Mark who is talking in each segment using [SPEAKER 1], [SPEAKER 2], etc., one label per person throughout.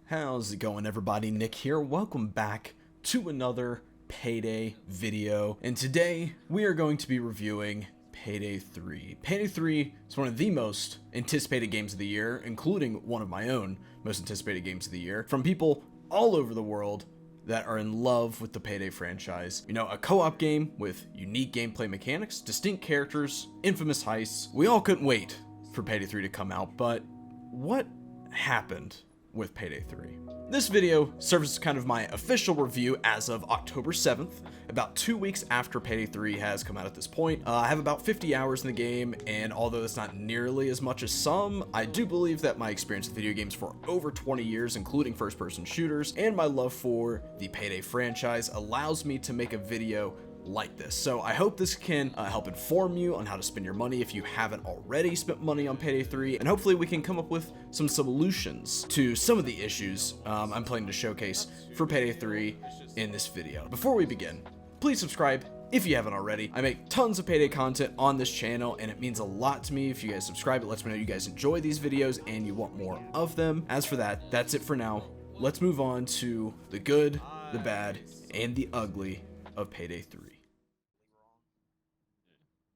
[SPEAKER 1] How's it going, everybody? Nick here. Welcome back to another Payday video, and today we are going to be reviewing Payday 3. Payday 3 is one of the most anticipated games of the year, including one of my own most anticipated games of the year, from people all over the world that are in love with the Payday franchise. You know, a co-op game with unique gameplay mechanics, distinct characters, infamous heists. We all couldn't wait for Payday 3 to come out, but what happened with Payday 3? This video serves as kind of my official review as of October 7th, about 2 weeks after Payday 3 has come out at this point. I have about 50 hours in the game, and although it's not nearly as much as some, I do believe that my experience with video games for over 20 years, including first-person shooters, and my love for the Payday franchise allows me to make a video like this. So I hope this can help inform you on how to spend your money if you haven't already spent money on Payday 3, and hopefully we can come up with some solutions to some of the issues I'm planning to showcase for Payday 3 in this video. Before we begin, please subscribe if you haven't already. I make tons of Payday content on this channel, and it means a lot to me if you guys subscribe. It lets me know you guys enjoy these videos and you want more of them. As for that, that's it for now. Let's move on to the good, the bad, and the ugly of Payday 3.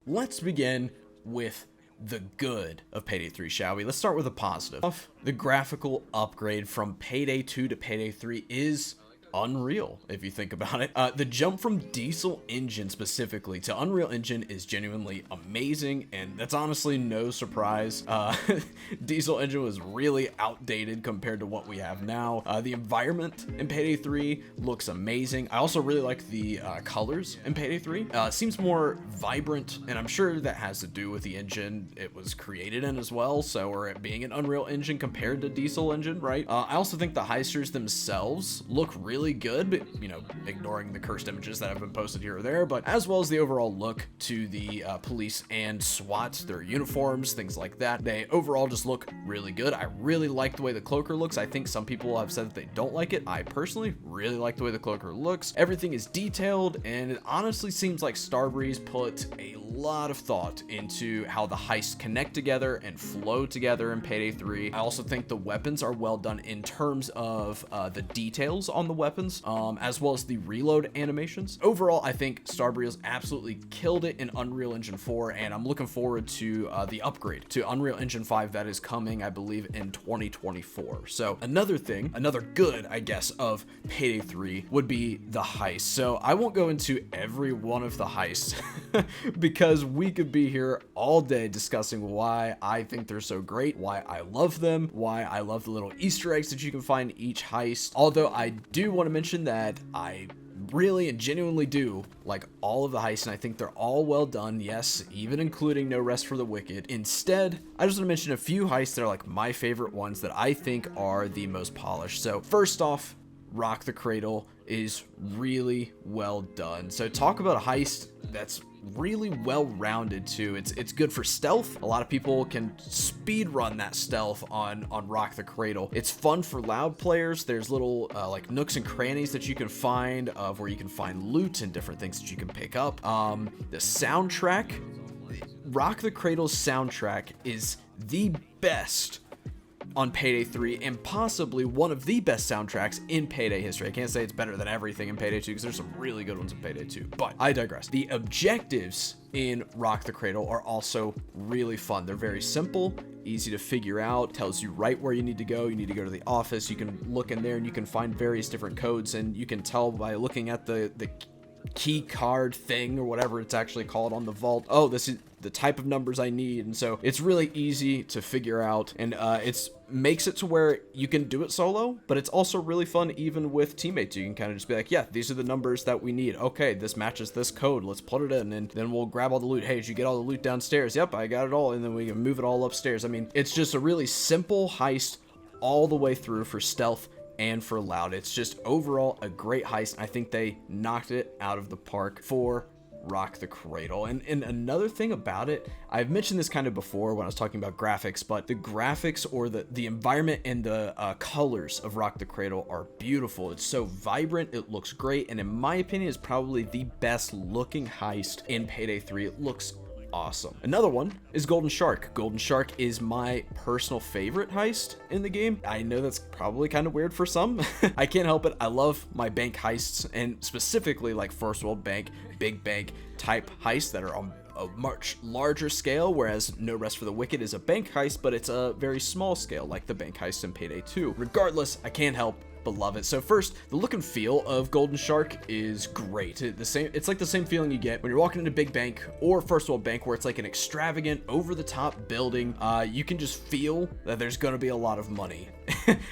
[SPEAKER 1] Let's begin with the good of Payday 3, shall we? Let's start with a positive. The graphical upgrade from Payday 2 to Payday 3 is unreal, if you think about it. The jump from Diesel Engine specifically to Unreal Engine is genuinely amazing, and that's honestly no surprise. Diesel Engine was really outdated compared to what we have now. The environment in Payday 3 looks amazing. I also really like the colors in Payday 3. Seems more vibrant, and I'm sure that has to do with the engine it was created in as well, so or it being an Unreal Engine compared to Diesel Engine, right? I also think the heisters themselves look really good, but you know, ignoring the cursed images that have been posted here or there, but as well as the overall look to the police and SWAT, their uniforms, things like that. They overall just look really good. I really like the way the cloaker looks. I think some people have said that they don't like it. I personally really like the way the cloaker looks. Everything is detailed, and it honestly seems like Starbreeze put a lot of thought into how the heists connect together and flow together in Payday 3. I also think the weapons are well done in terms of the details on the weapons, as well as the reload animations. Overall, I think Starbreeze absolutely killed it in Unreal Engine 4, and I'm looking forward to the upgrade to Unreal Engine 5 that is coming, I believe, in 2024. So another good, I guess, of Payday 3 would be the heist. So I won't go into every one of the heists because we could be here all day discussing why I think they're so great, why I love them, why I love the little Easter eggs that you can find in each heist. Although I do want to mention that I really and genuinely do like all of the heists, and I think they're all well done, yes, even including No Rest for the Wicked. Instead, I just want to mention a few heists that are like my favorite ones that I think are the most polished. So first off, Rock the Cradle is really well done. So talk about a heist that's really well rounded too. It's good for stealth. A lot of people can speed run that stealth on Rock the Cradle. It's fun for loud players. There's little like nooks and crannies that you can find of where you can find loot and different things that you can pick up. The soundtrack, Rock the Cradle's soundtrack is the best on Payday 3 and possibly one of the best soundtracks in Payday history. I can't say it's better than everything in Payday 2 because there's some really good ones in Payday 2, but I digress. The objectives in Rock the Cradle are also really fun. They're very simple, easy to figure out, tells you right where you need to go. You need to go to the office. You can look in there and you can find various different codes, and you can tell by looking at the key card thing or whatever it's actually called on the vault, oh, this is the type of numbers I need. And so it's really easy to figure out, and it's makes it to where you can do it solo, but it's also really fun even with teammates. You can kind of just be like, yeah, these are the numbers that we need. Okay, this matches this code. Let's put it in, and then we'll grab all the loot. Hey, did you get all the loot downstairs? Yep, I got it all. And then we can move it all upstairs. I mean, it's just a really simple heist all the way through for stealth and for loud. It's just overall a great heist. I think they knocked it out of the park for Rock the Cradle. And another thing about it, I've mentioned this kind of before when I was talking about graphics, but the graphics or the environment and the colors of Rock the Cradle are beautiful. It's so vibrant, it looks great, and in my opinion is probably the best looking heist in Payday 3. It looks awesome. Another one is Golden Shark. Golden Shark is my personal favorite heist in the game. I know that's probably kind of weird for some. I can't help it. I love my bank heists, and specifically like First World Bank, big bank type heists that are on a much larger scale, whereas No Rest for the Wicked is a bank heist, but it's a very small scale, like the bank heist in Payday 2. Regardless, I can't help but love it. So first, the look and feel of Golden Shark is great. It's like the same feeling you get when you're walking into Big Bank or First World Bank, where it's like an extravagant, over-the-top building. You can just feel that there's gonna be a lot of money.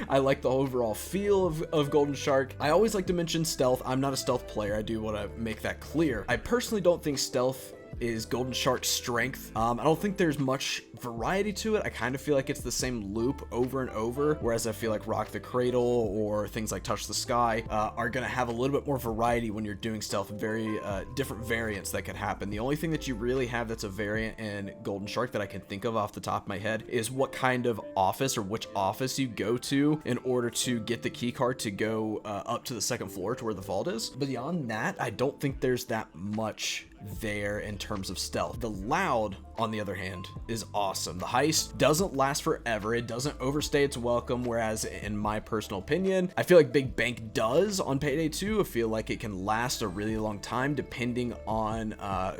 [SPEAKER 1] I like the overall feel of Golden Shark. I always like to mention stealth. I'm not a stealth player. I do want to make that clear. I personally don't think stealth is Golden Shark's strength. I don't think there's much variety to it. I kind of feel like it's the same loop over and over, whereas I feel like Rock the Cradle or things like Touch the Sky are gonna have a little bit more variety when you're doing stealth, very different variants that could happen. The only thing that you really have that's a variant in Golden Shark that I can think of off the top of my head is what kind of office or which office you go to in order to get the key card to go up to the second floor to where the vault is. But beyond that, I don't think there's that much there in terms of stealth. The Loud, on the other hand, is awesome. The heist doesn't last forever. It doesn't overstay its welcome, whereas in my personal opinion, I feel like Big Bank does on Payday 2. I feel like it can last a really long time depending on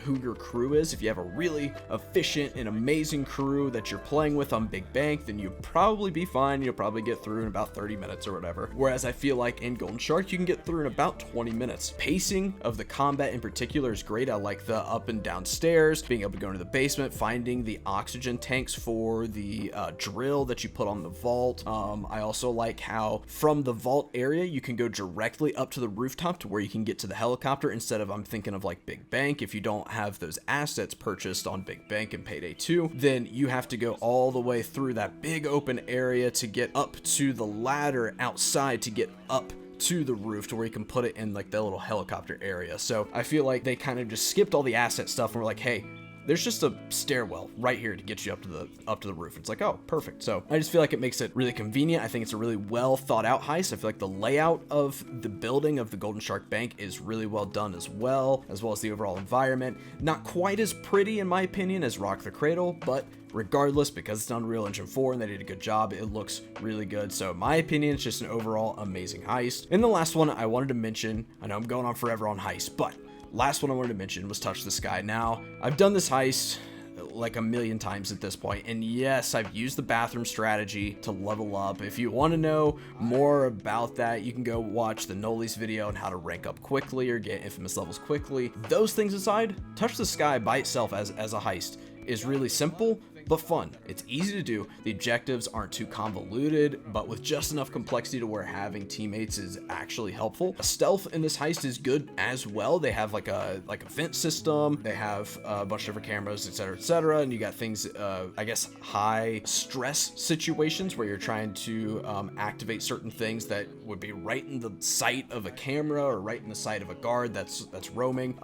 [SPEAKER 1] who your crew is. If you have a really efficient and amazing crew that you're playing with on Big Bank, then you'll probably be fine. You'll probably get through in about 30 minutes or whatever. Whereas I feel like in Golden Shark, you can get through in about 20 minutes. Pacing of the combat in particular is great. I like the up and down stairs, being able to go into the basement, finding the oxygen tanks for the drill that you put on the vault. I also like how from the vault area you can go directly up to the rooftop to where you can get to the helicopter instead of, I'm thinking of like Big Bank, if you don't have those assets purchased on Big Bank and Payday 2, then you have to go all the way through that big open area to get up to the ladder outside to get up to the roof to where you can put it in like the little helicopter area. So I feel like they kind of just skipped all the asset stuff and were like, hey, there's just a stairwell right here to get you up to the roof. It's like, oh, perfect. So I just feel like it makes it really convenient. I think it's a really well thought out heist. I feel like the layout of the building of the Golden Shark Bank is really well done as well as the overall environment. Not quite as pretty in my opinion as Rock the Cradle, but regardless, because it's Unreal Engine 4 and they did a good job, it looks really good. So in my opinion, it's just an overall amazing heist. And the last one I wanted to mention, I know I'm going on forever on heist, but last one I wanted to mention was Touch the Sky. Now, I've done this heist like a million times at this point, and yes, I've used the bathroom strategy to level up. If you want to know more about that, you can go watch the Noli's video on how to rank up quickly or get infamous levels quickly. Those things aside, Touch the Sky by itself as a heist is really simple but fun. It's easy to do. The objectives aren't too convoluted, but with just enough complexity to where having teammates is actually helpful. Stealth in this heist is good as well. They have like a vent system. They have a bunch of different cameras, etc., and you got things, I guess, high stress situations where you're trying to activate certain things that would be right in the sight of a camera or right in the sight of a guard that's roaming.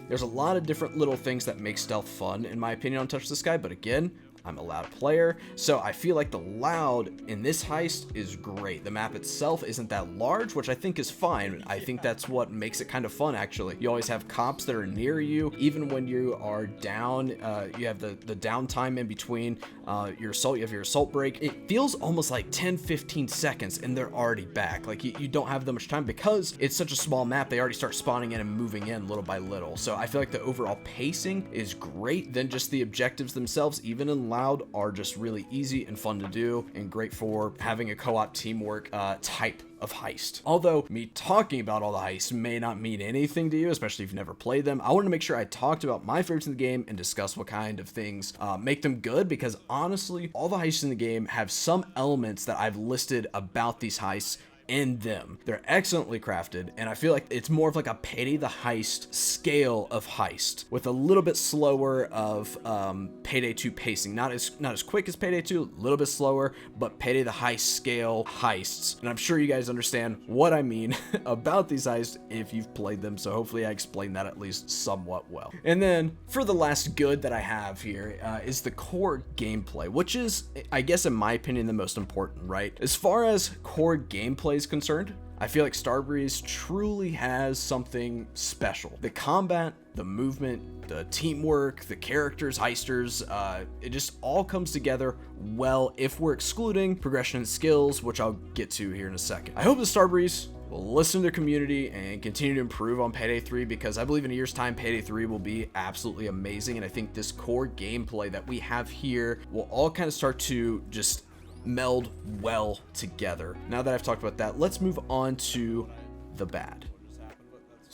[SPEAKER 1] There's a lot of different little things that make stealth fun, in my opinion, on Touch the Sky, but again, I'm a Loud player, so I feel like the Loud in this heist is great. The map itself isn't that large, which I think is fine. I think that's what makes it kind of fun, actually. You always have cops that are near you, even when you are down. You have the downtime in between your assault. You have your assault break. It feels almost like 10-15 seconds, and they're already back. Like, you don't have that much time because it's such a small map. They already start spawning in and moving in little by little. So I feel like the overall pacing is great. Then just the objectives themselves, even in Loud, are just really easy and fun to do and great for having a co-op teamwork type of heist. Although me talking about all the heists may not mean anything to you, especially if you've never played them, I wanted to make sure I talked about my favorites in the game and discuss what kind of things make them good, because honestly, all the heists in the game have some elements that I've listed about these heists in them. They're excellently crafted, and I feel like it's more of like a Payday the Heist scale of heist with a little bit slower of Payday 2 pacing. Not as quick as Payday 2, a little bit slower, but Payday the Heist scale heists. And I'm sure you guys understand what I mean about these heists if you've played them, so hopefully I explained that at least somewhat well. And then for the last good that I have here is the core gameplay, which is, I guess in my opinion, the most important, right? As far as core gameplay is concerned, I feel like Starbreeze truly has something special. The combat, the movement, the teamwork, the characters, heisters, it just all comes together well if we're excluding progression and skills, which I'll get to here in a second. I hope the Starbreeze will listen to their community and continue to improve on Payday 3, because I believe in a year's time Payday 3 will be absolutely amazing, and I think this core gameplay that we have here will all kind of start to just meld well together. Now that I've talked about that, let's move on to the bad.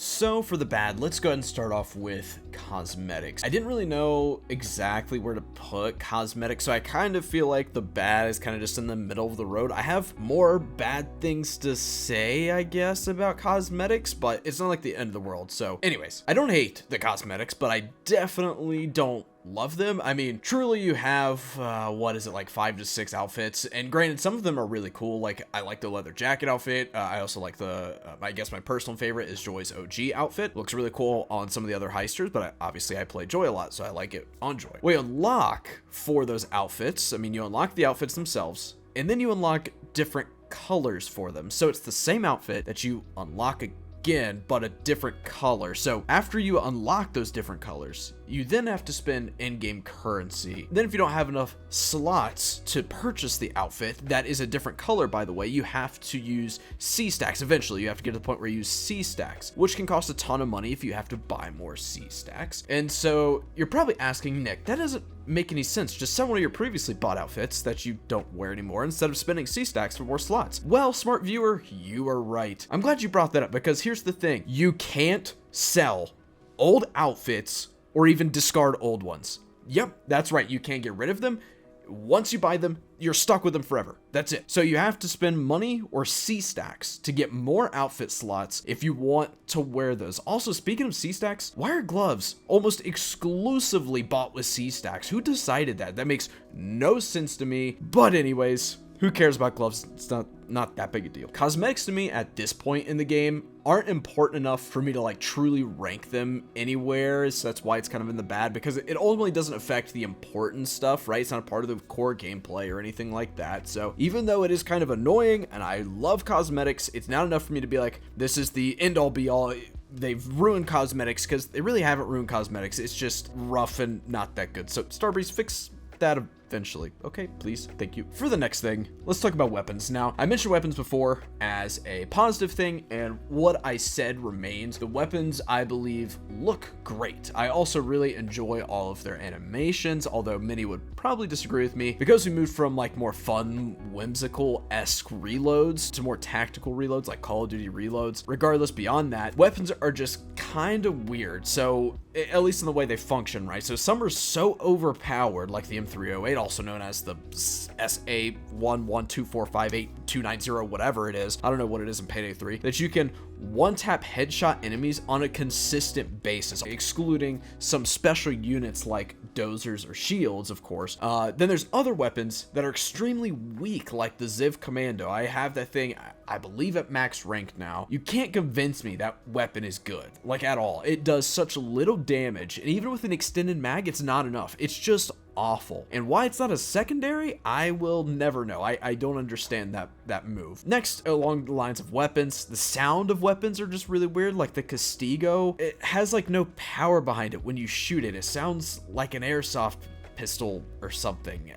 [SPEAKER 1] So for the bad, let's go ahead and start off with cosmetics. I didn't really know exactly where to put cosmetics, so I kind of feel like the bad is kind of just in the middle of the road. I have more bad things to say, I guess, about cosmetics, but it's not like the end of the world. So anyways, I don't hate the cosmetics, but I definitely don't love them. I mean, truly you have, what is it, like 5 to 6 outfits, and granted, some of them are really cool. Like, I like the leather jacket outfit. I also like the, I guess my personal favorite is Joy's OG outfit. Looks really cool on some of the other heisters, but obviously I play Joy a lot, so I like it on Joy. We unlock for those outfits, I mean, you unlock the outfits themselves, and then you unlock different colors for them. So it's the same outfit that you unlock again, but a different color. So after you unlock those different colors, you then have to spend in-game currency. Then if you don't have enough slots to purchase the outfit, that is a different color, by the way, you have to use C-stacks. Eventually, you have to get to the point where you use C-stacks, which can cost a ton of money if you have to buy more C-stacks. And so you're probably asking, Nick, that doesn't make any sense. Just sell one of your previously bought outfits that you don't wear anymore instead of spending C-stacks for more slots. Well, smart viewer, you are right. I'm glad you brought that up, because here's the thing. You can't sell old outfits or even discard old ones. Yep, that's right. You can't get rid of them. Once you buy them, you're stuck with them forever. That's it. So you have to spend money or C-stacks to get more outfit slots if you want to wear those. Also, speaking of C-stacks, why are gloves almost exclusively bought with C-stacks? Who decided that? That makes no sense to me. But anyways, who cares about gloves? It's not that big a deal. Cosmetics to me at this point in the game aren't important enough for me to like truly rank them anywhere, so that's why it's kind of in the bad, because it ultimately doesn't affect the important stuff, right? It's not a part of the core gameplay or anything like that. So even though it is kind of annoying and I love cosmetics, it's not enough for me to be like, this is the end all be all. They've ruined cosmetics, because they really haven't ruined cosmetics. It's just rough and not that good. So Starbreeze, fix that eventually. Okay, please. Thank you. For the next thing, let's talk about weapons. Now, I mentioned weapons before as a positive thing, and what I said remains. The weapons, I believe, look great. I also really enjoy all of their animations, although many would probably disagree with me, because we moved from like more fun, whimsical-esque reloads to more tactical reloads, like Call of Duty reloads. Regardless, beyond that, weapons are just kind of weird. So, at least in the way they function, right? So some are so overpowered, like the M308, also known as the SA11245829, whatever it is. I don't know what it is in Payday 3, that you can one-tap headshot enemies on a consistent basis, excluding some special units like dozers or shields, of course. Then there's other weapons that are extremely weak, like the Ziv Commando. I have that thing, I believe, at max rank now. You can't convince me that weapon is good, like at all. It does such little damage, and even with an extended mag, it's not enough. It's just awful. And why it's not a secondary, I will never know. I don't understand that move. Next, along the lines of weapons, the sound of weapons are just really weird. Like the Castigo, it has like no power behind it when you shoot it. It sounds like an airsoft pistol or something.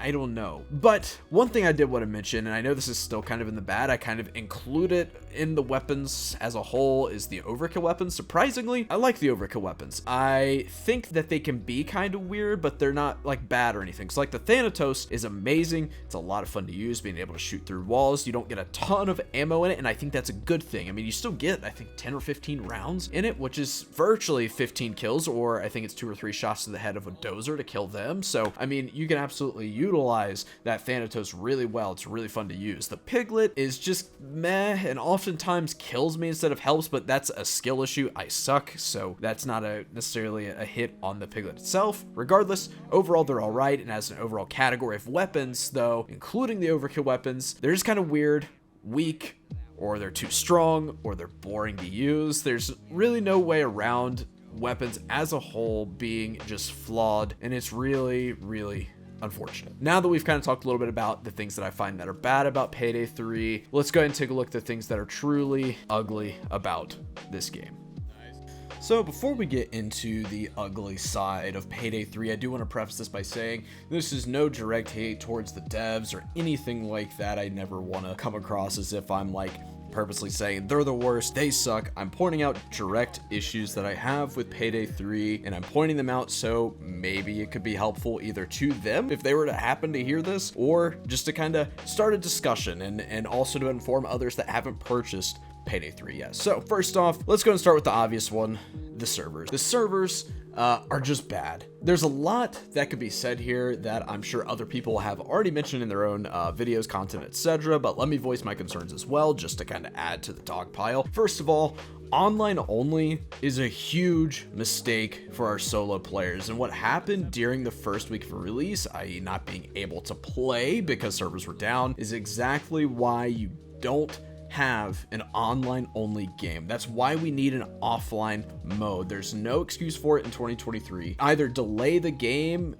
[SPEAKER 1] I don't know. But one thing I did want to mention, and I know this is still kind of in the bad, I kind of include it in the weapons as a whole, is the overkill weapons. Surprisingly, I like the overkill weapons. I think that they can be kind of weird, but they're not like bad or anything. So like the Thanatos is amazing. It's a lot of fun to use, being able to shoot through walls. You don't get a ton of ammo in it, and I think that's a good thing. I mean, you still get, I think, 10 or 15 rounds in it, which is virtually 15 kills, or I think it's 2 or 3 shots to the head of a dozer to kill them. So, I mean, you can absolutely utilize that Thanatos really well. It's really fun to use. The Piglet is just meh, and oftentimes kills me instead of helps, but that's a skill issue. I suck, so that's not necessarily a hit on the Piglet itself. Regardless, overall they're all right, and as an overall category of weapons, though, including the overkill weapons, they're just kind of weird, weak, or they're too strong, or they're boring to use. There's really no way around weapons as a whole being just flawed, and it's really, really unfortunate. Now that we've kind of talked a little bit about the things that I find that are bad about Payday 3, let's go ahead and take a look at the things that are truly ugly about this game. So before we get into the ugly side of Payday 3, I do want to preface this by saying this is no direct hate towards the devs or anything like that. I never want to come across as if I'm like purposely saying they're the worst, they suck. I'm pointing out direct issues that I have with Payday 3, and I'm pointing them out so maybe it could be helpful either to them if they were to happen to hear this, or just to kind of start a discussion and also to inform others that haven't purchased Payday 3 yet. So first off, let's go and start with the obvious one, the servers. The servers are just bad. There's a lot that could be said here that I'm sure other people have already mentioned in their own videos, content, etc., but let me voice my concerns as well, just to kind of add to the dog pile. First of all, online only is a huge mistake for our solo players, and what happened during the first week of release, i.e. not being able to play because servers were down, is exactly why you don't have an online only game. That's why we need an offline mode. There's no excuse for it in 2023. Either delay the game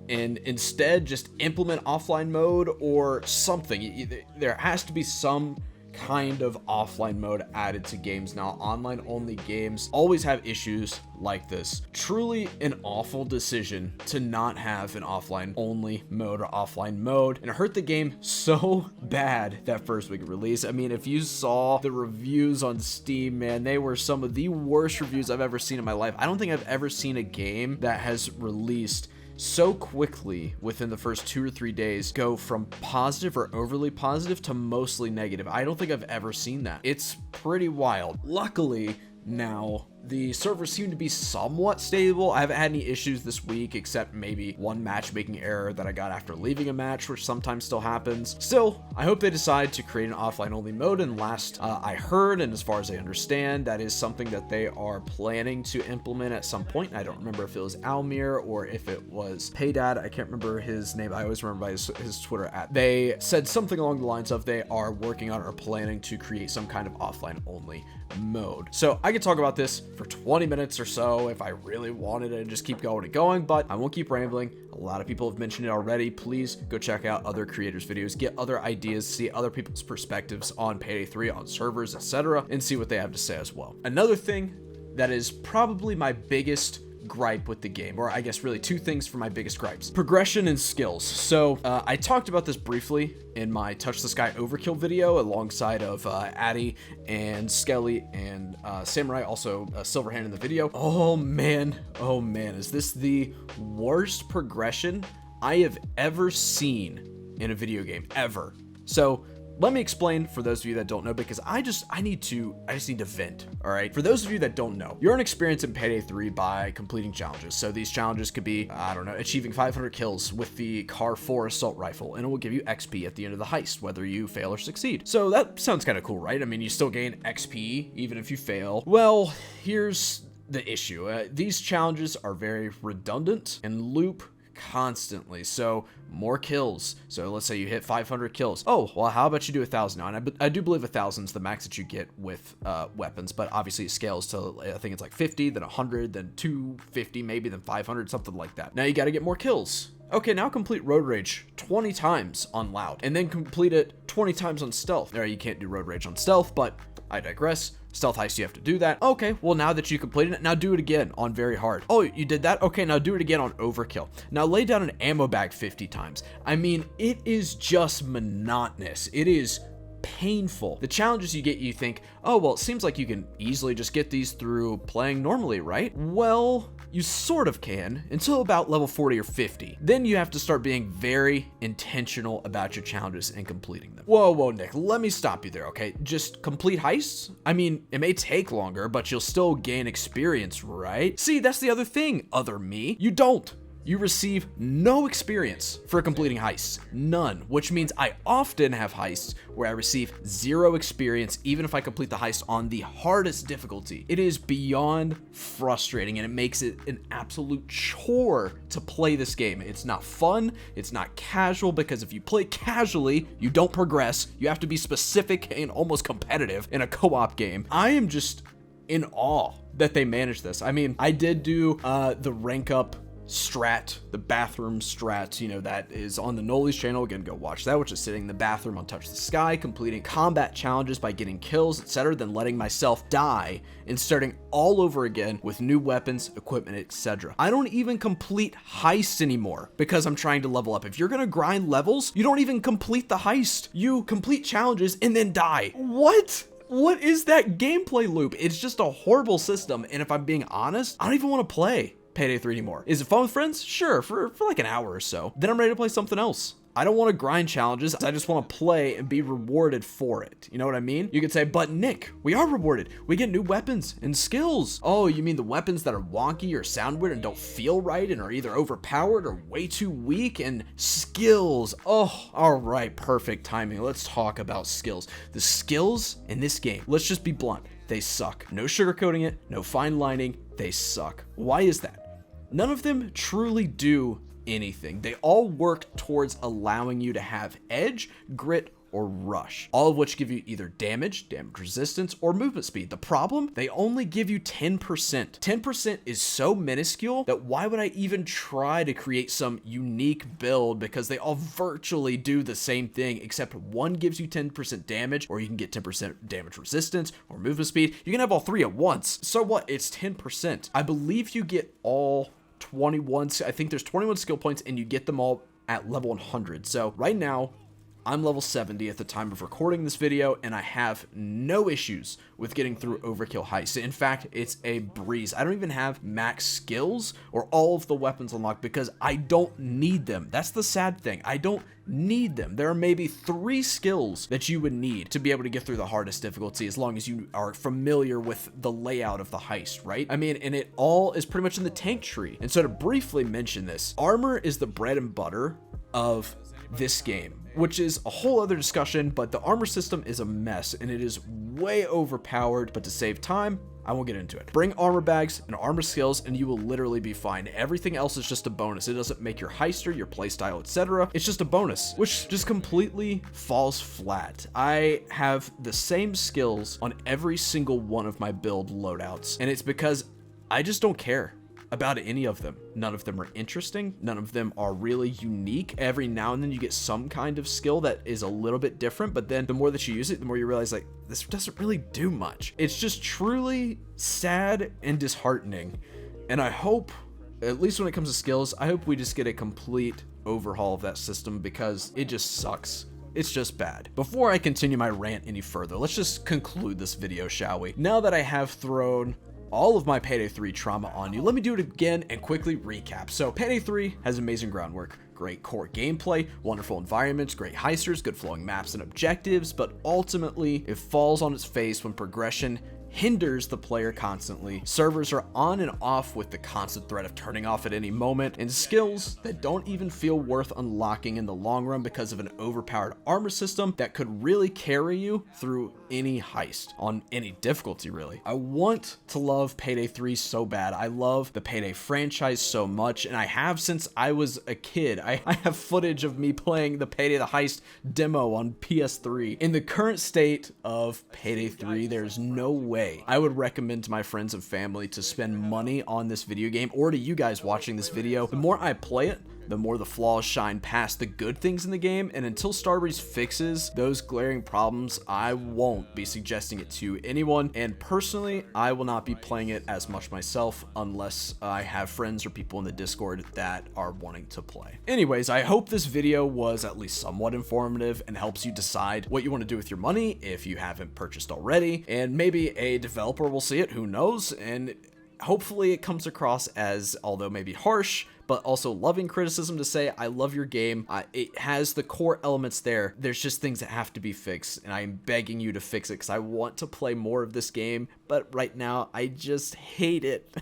[SPEAKER 1] and instead just implement offline mode or something. There has to be some kind of offline mode added to games now. Online only games always have issues like this. Truly an awful decision to not have an offline only mode or offline mode, and it hurt the game so bad that first week of release. I mean, if you saw the reviews on Steam, man, they were some of the worst reviews I've ever seen in my life. I don't think I've ever seen a game that has released so quickly within the first 2 or 3 days go from positive or overly positive to mostly negative. I don't think I've ever seen that. It's pretty wild. Luckily, now the servers seem to be somewhat stable. I haven't had any issues this week except maybe one matchmaking error that I got after leaving a match, which sometimes still happens. Still, I hope they decide to create an offline only mode, and last I heard, and as far as I understand, that is something that they are planning to implement at some point. I don't remember if it was Almir or if it was Paydad. I can't remember his name. I always remember by his Twitter @ They said something along the lines of they are working on or planning to create some kind of offline only mode. So I could talk about this for 20 minutes or so if I really wanted to just keep going and going, but I won't keep rambling. A lot of people have mentioned it already. Please go check out other creators' videos, get other ideas, see other people's perspectives on Payday 3, on servers, etc., and see what they have to say as well. Another thing that is probably my biggest gripe with the game, or I guess really two things for my biggest gripes: progression and skills. So I talked about this briefly in my Touch the Sky Overkill video alongside of Addy and Skelly and Samurai, also Silverhand in the video. Oh man, is this the worst progression I have ever seen in a video game, ever. So let me explain for those of you that don't know, because I just need to vent. All right. For those of you that don't know, you're an experience in Payday 3 by completing challenges. So these challenges could be, I don't know, achieving 500 kills with the Car 4 assault rifle, and it will give you XP at the end of the heist, whether you fail or succeed. So that sounds kind of cool, right? I mean, you still gain XP even if you fail. Well, here's the issue. These challenges are very redundant and loop constantly. So more kills. So let's say you hit 500 kills. Oh, well, how about you do 1,000 now? And I do believe 1,000 is the max that you get with weapons, but obviously it scales to, I think it's like 50, then 100, then 250, maybe then 500, something like that. Now you got to get more kills. Okay, now complete Road Rage 20 times on Loud, and then complete it 20 times on Stealth. All right, you can't do Road Rage on Stealth, but I digress. Stealth Heist, you have to do that. Okay, well, now that you completed it, now do it again on Very Hard. Oh, you did that? Okay, now do it again on Overkill. Now lay down an ammo bag 50 times. I mean, it is just monotonous. It is painful. The challenges you get, you think, oh, well, it seems like you can easily just get these through playing normally, right? Well, you sort of can until about level 40 or 50. Then you have to start being very intentional about your challenges and completing them. Whoa, Nick, let me stop you there, okay? Just complete heists? I mean, it may take longer, but you'll still gain experience, right? See, that's the other thing, other me. You don't. You receive no experience for completing heists. None. Which means I often have heists where I receive 0 experience even if I complete the heist on the hardest difficulty. It is beyond frustrating, and it makes it an absolute chore to play this game. It's not fun. It's not casual, because if you play casually, you don't progress. You have to be specific and almost competitive in a co-op game. I am just in awe that they managed this. I mean, I did do the rank up strat, the bathroom strat, you know, that is on the Noli's channel. Again, go watch that, which is sitting in the bathroom on Touch the Sky, completing combat challenges by getting kills, etc., then letting myself die and starting all over again with new weapons, equipment, etc. I don't even complete heists anymore because I'm trying to level up. If you're gonna grind levels, you don't even complete the heist. You complete challenges and then die. What? What is that gameplay loop? It's just a horrible system, and if I'm being honest, I don't even want to play Payday 3 anymore. Is it fun with friends? Sure, for like an hour or so. Then I'm ready to play something else. I don't want to grind challenges. I just want to play and be rewarded for it. You know what I mean? You could say, but Nick, we are rewarded. We get new weapons and skills. Oh, you mean the weapons that are wonky or sound weird and don't feel right and are either overpowered or way too weak? And skills. Oh, all right, perfect timing. Let's talk about skills. The skills in this game, let's just be blunt. They suck. No sugarcoating it, no fine lining. They suck. Why is that? None of them truly do anything. They all work towards allowing you to have edge, grit, or rush, all of which give you either damage resistance, or movement speed. The problem? They only give you 10%. 10% is so minuscule that why would I even try to create some unique build, because they all virtually do the same thing, except one gives you 10% damage, or you can get 10% damage resistance or movement speed. You can have all three at once. So what? It's 10%. I believe you get all 21, I think there's 21 skill points, and you get them all at level 100. So right now, I'm level 70 at the time of recording this video, and I have no issues with getting through Overkill Heist. In fact, it's a breeze. I don't even have max skills or all of the weapons unlocked because I don't need them. That's the sad thing. I don't need them. There are maybe 3 skills that you would need to be able to get through the hardest difficulty, as long as you are familiar with the layout of the heist, right? I mean, and it all is pretty much in the tank tree. And so to briefly mention this, armor is the bread and butter of this game, which is a whole other discussion, but the armor system is a mess and it is way overpowered. But to save time, I won't get into it. Bring armor bags and armor skills and you will literally be fine. Everything else is just a bonus. It doesn't make your heister, your playstyle, etc. It's just a bonus, which just completely falls flat. I have the same skills on every single one of my build loadouts, and it's because I just don't care about any of them. None of them are interesting. None of them are really unique. Every now and then you get some kind of skill that is a little bit different, but then the more that you use it, the more you realize, like, this doesn't really do much. It's just truly sad and disheartening. And I hope, at least when it comes to skills, I hope we just get a complete overhaul of that system, because it just sucks. It's just bad. Before I continue my rant any further, let's just conclude this video, shall we? Now that I have thrown all of my Payday 3 trauma on you, let me do it again and quickly recap. So Payday 3 has amazing groundwork, great core gameplay, wonderful environments, great heisters, good flowing maps and objectives, but ultimately it falls on its face when progression hinders the player constantly. Servers are on and off with the constant threat of turning off at any moment, and skills that don't even feel worth unlocking in the long run because of an overpowered armor system that could really carry you through any heist on any difficulty, really. I want to love Payday 3 so bad. I love the Payday franchise so much, and I have since I was a kid. I have footage of me playing the Payday the Heist demo on PS3. In the current state of Payday 3, there's no way I would recommend to my friends and family to spend money on this video game, or to you guys watching this video. The more I play it, the more the flaws shine past the good things in the game, and until Starbreeze fixes those glaring problems, I won't be suggesting it to anyone, and personally, I will not be playing it as much myself unless I have friends or people in the Discord that are wanting to play. Anyways, I hope this video was at least somewhat informative and helps you decide what you want to do with your money if you haven't purchased already, and maybe a developer will see it, who knows, and hopefully it comes across as, although maybe harsh, but also loving criticism, to say, I love your game. It has the core elements there. There's just things that have to be fixed, and I'm begging you to fix it because I want to play more of this game, but right now I just hate it.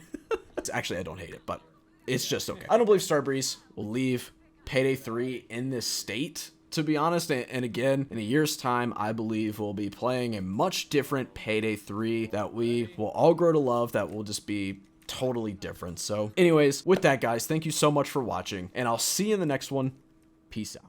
[SPEAKER 1] Actually, I don't hate it, but it's just okay. I don't believe Starbreeze will leave Payday 3 in this state, to be honest, and again, in a year's time, I believe we'll be playing a much different Payday 3 that we will all grow to love, that will just be totally different. So anyways, with that, guys, thank you so much for watching, and I'll see you in the next one. Peace out.